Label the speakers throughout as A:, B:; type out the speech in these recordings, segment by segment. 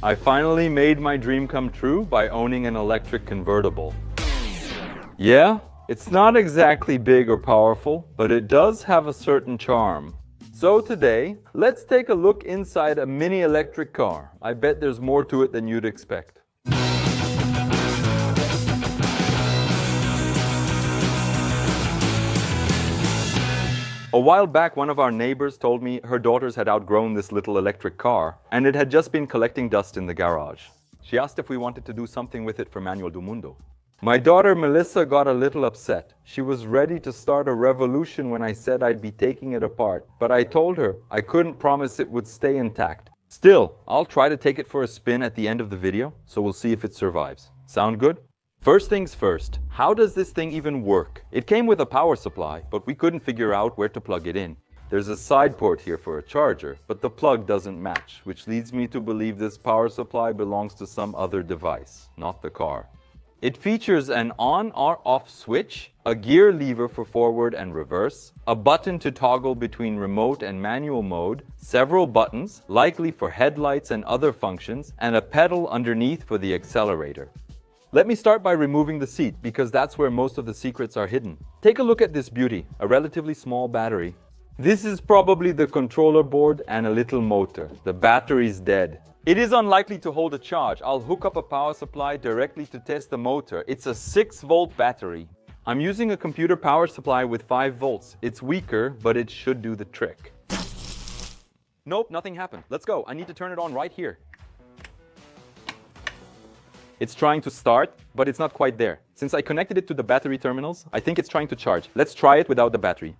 A: I finally made my dream come true by owning an electric convertible. Yeah, it's not exactly big or powerful, but it does have a certain charm. So today, let's take a look inside a mini electric car. I bet there's more to it than you'd expect. A while back, one of our neighbors told me her daughters had outgrown this little electric car, and it had just been collecting dust in the garage. She asked if we wanted to do something with it for Manuel do Mundo. My daughter Melissa got a little upset. She was ready to start a revolution when I said I'd be taking it apart, but I told her I couldn't promise it would stay intact. Still, I'll try to take it for a spin at the end of the video, so we'll see if it survives. Sound good? First things first, how does this thing even work? It came with a power supply, but we couldn't figure out where to plug it in. There's a side port here for a charger, but the plug doesn't match, which leads me to believe this power supply belongs to some other device, not the car. It features an on or off switch, a gear lever for forward and reverse, a button to toggle between remote and manual mode, several buttons, likely for headlights and other functions, and a pedal underneath for the accelerator. Let me start by removing the seat, because that's where most of the secrets are hidden. Take a look at this beauty, a relatively small battery. This is probably the controller board and a little motor. The battery's dead. It is unlikely to hold a charge. I'll hook up a power supply directly to test the motor. It's a 6-volt battery. I'm using a computer power supply with 5 volts. It's weaker, but it should do the trick. Nope, nothing happened. Let's go. I need to turn it on right here. It's trying to start, but it's not quite there. Since I connected it to the battery terminals, I think it's trying to charge. Let's try it without the battery.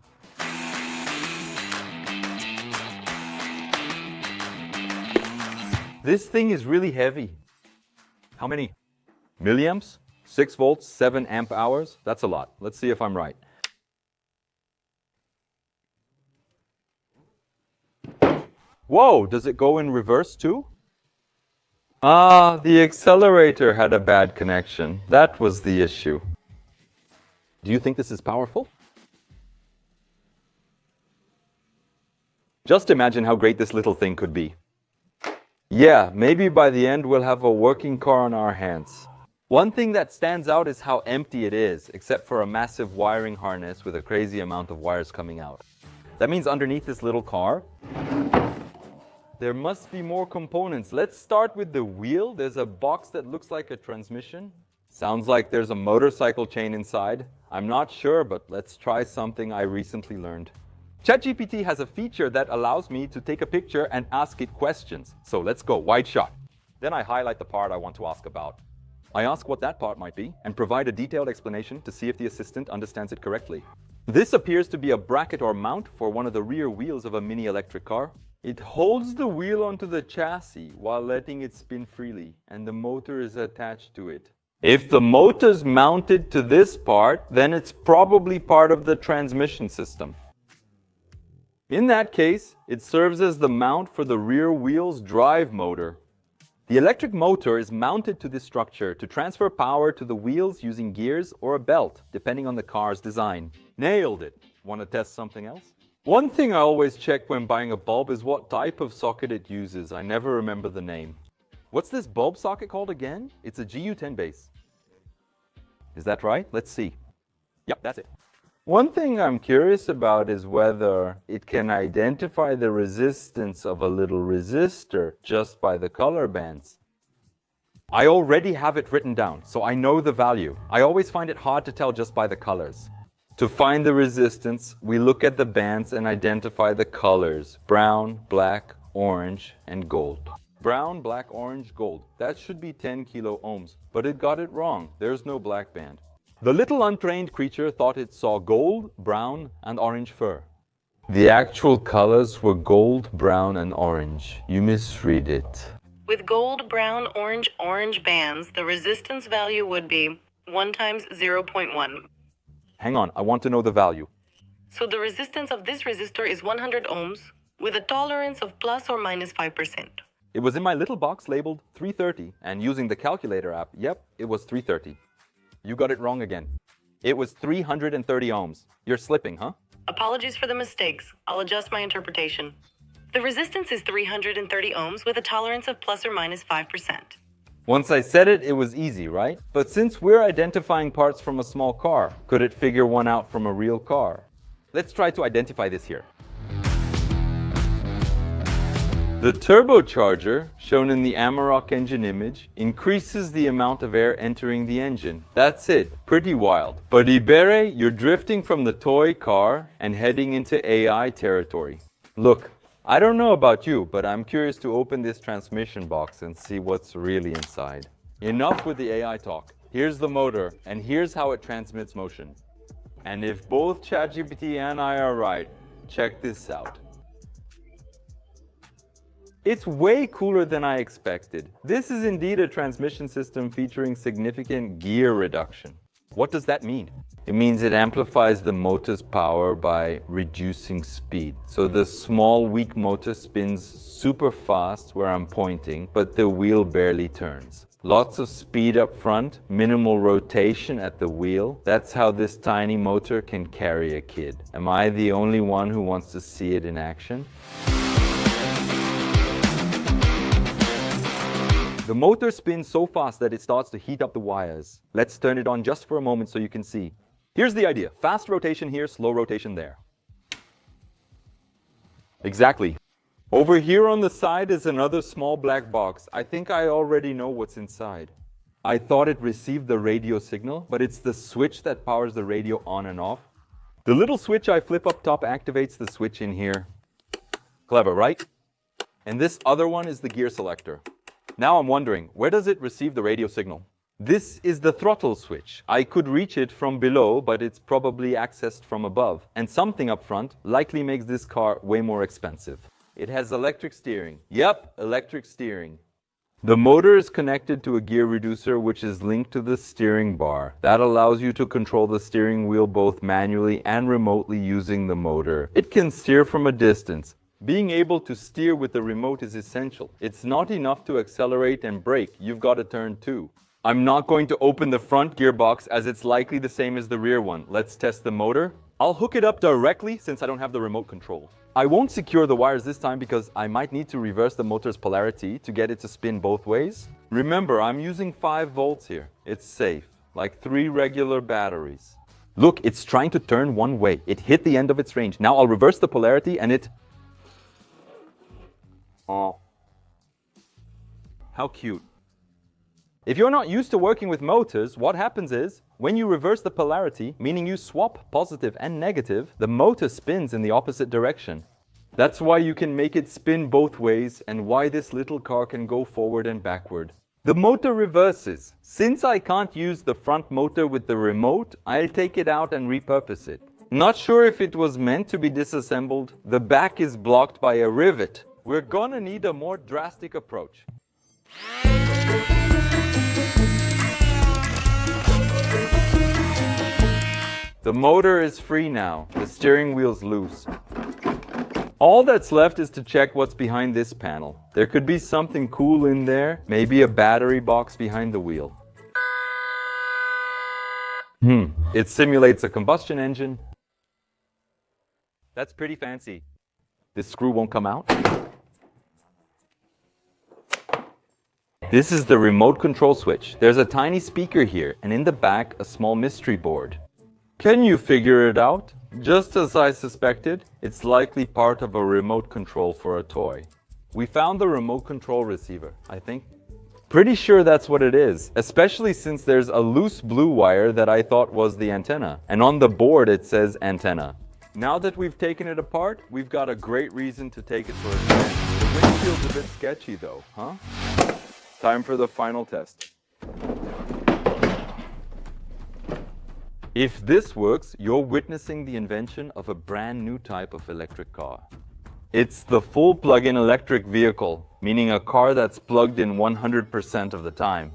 A: This thing is really heavy. How many milliamps? 6 volts, 7 amp hours? That's a lot. Let's see if I'm right. Whoa, does it go in reverse too? Ah, the accelerator had a bad connection. That was the issue. Do you think this is powerful? Just imagine how great this little thing could be. Yeah, maybe by the end we'll have a working car on our hands. One thing that stands out is how empty it is, except for a massive wiring harness with a crazy amount of wires coming out. That means underneath this little car, there must be more components. Let's start with the wheel. There's a box that looks like a transmission. Sounds like there's a motorcycle chain inside. I'm not sure, but let's try something I recently learned. ChatGPT has a feature that allows me to take a picture and ask it questions. So let's go, wide shot. Then I highlight the part I want to ask about. I ask what that part might be and provide a detailed explanation to see if the assistant understands it correctly. This appears to be a bracket or mount for one of the rear wheels of a mini electric car. It holds the wheel onto the chassis while letting it spin freely, and the motor is attached to it. If the motor's mounted to this part, then it's probably part of the transmission system. In that case, it serves as the mount for the rear wheel's drive motor. The electric motor is mounted to this structure to transfer power to the wheels using gears or a belt, depending on the car's design. Nailed it! Want to test something else? One thing I always check when buying a bulb is what type of socket it uses. I never remember the name. What's this bulb socket called again? It's a GU10 base. Is that right? Let's see. Yep, that's it. One thing I'm curious about is whether it can identify the resistance of a little resistor just by the color bands. I already have it written down, so I know the value. I always find it hard to tell just by the colors. To find the resistance, we look at the bands and identify the colors: brown, black, orange, and gold. Brown, black, orange, gold. That should be 10 kilo ohms, but it got it wrong. There's no black band. The little untrained creature thought it saw gold, brown, and orange fur. The actual colors were gold, brown, and orange. You misread it.
B: With gold, brown, orange bands, the resistance value would be 1 times 0.1.
A: Hang on, I want to know the value.
B: So the resistance of this resistor is 100 ohms with a tolerance of plus or minus 5%.
A: It was in my little box labeled 330, and using the calculator app, yep, it was 330. You got it wrong again. It was 330 ohms. You're slipping, huh?
B: Apologies for the mistakes. I'll adjust my interpretation. The resistance is 330 ohms with a tolerance of plus or minus 5%.
A: Once I said it, it was easy, right? But since we're identifying parts from a small car, could it figure one out from a real car? Let's try to identify this here. The turbocharger, shown in the Amarok engine image, increases the amount of air entering the engine. That's it. Pretty wild. But Ibere, you're drifting from the toy car and heading into AI territory. Look, I don't know about you, but I'm curious to open this transmission box and see what's really inside. Enough with the AI talk. Here's the motor, and here's how it transmits motion. And if both ChatGPT and I are right, check this out. It's way cooler than I expected. This is indeed a transmission system featuring significant gear reduction. What does that mean? It means it amplifies the motor's power by reducing speed. So the small, weak motor spins super fast where I'm pointing, but the wheel barely turns. Lots of speed up front, minimal rotation at the wheel. That's how this tiny motor can carry a kid. Am I the only one who wants to see it in action? The motor spins so fast that it starts to heat up the wires. Let's turn it on just for a moment so you can see. Here's the idea. Fast rotation here, slow rotation there. Exactly. Over here on the side is another small black box. I think I already know what's inside. I thought it received the radio signal, but it's the switch that powers the radio on and off. The little switch I flip up top activates the switch in here. Clever, right? And this other one is the gear selector. Now I'm wondering, where does it receive the radio signal? This is the throttle switch. I could reach it from below, but it's probably accessed from above. And something up front likely makes this car way more expensive. It has electric steering. Yep, electric steering. The motor is connected to a gear reducer which is linked to the steering bar. That allows you to control the steering wheel both manually and remotely using the motor. It can steer from a distance. Being able to steer with the remote is essential. It's not enough to accelerate and brake. You've got to turn too. I'm not going to open the front gearbox as it's likely the same as the rear one. Let's test the motor. I'll hook it up directly since I don't have the remote control. I won't secure the wires this time because I might need to reverse the motor's polarity to get it to spin both ways. Remember, I'm using 5 volts here. It's safe, like 3 regular batteries. Look, it's trying to turn one way. It hit the end of its range. Now I'll reverse the polarity and it... Oh. How cute. If you're not used to working with motors, what happens is, when you reverse the polarity, meaning you swap positive and negative, the motor spins in the opposite direction. That's why you can make it spin both ways and why this little car can go forward and backward. The motor reverses. Since I can't use the front motor with the remote, I'll take it out and repurpose it. Not sure if it was meant to be disassembled. The back is blocked by a rivet. We're gonna need a more drastic approach. The motor is free now. The steering wheel's loose. All that's left is to check what's behind this panel. There could be something cool in there, maybe a battery box behind the wheel. It simulates a combustion engine. That's pretty fancy. This screw won't come out. This is the remote control switch. There's a tiny speaker here, and in the back, a small mystery board. Can you figure it out? Just as I suspected, it's likely part of a remote control for a toy. We found the remote control receiver, I think. Pretty sure that's what it is, especially since there's a loose blue wire that I thought was the antenna. And on the board it says antenna. Now that we've taken it apart, we've got a great reason to take it for a spin. The windshield's a bit sketchy though, huh? Time for the final test. If this works, you're witnessing the invention of a brand new type of electric car. It's the full plug-in electric vehicle, meaning a car that's plugged in 100% of the time.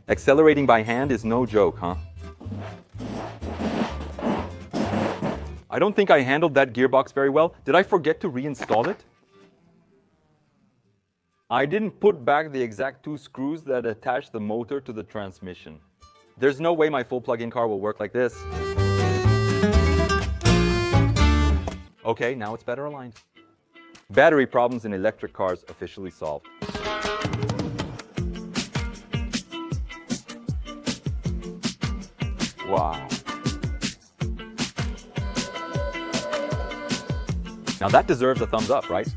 A: Accelerating by hand is no joke, huh? I don't think I handled that gearbox very well. Did I forget to reinstall it? I didn't put back the exact 2 screws that attach the motor to the transmission. There's no way my full plug-in car will work like this. Okay, now it's better aligned. Battery problems in electric cars officially solved. Wow. Now that deserves a thumbs up, right?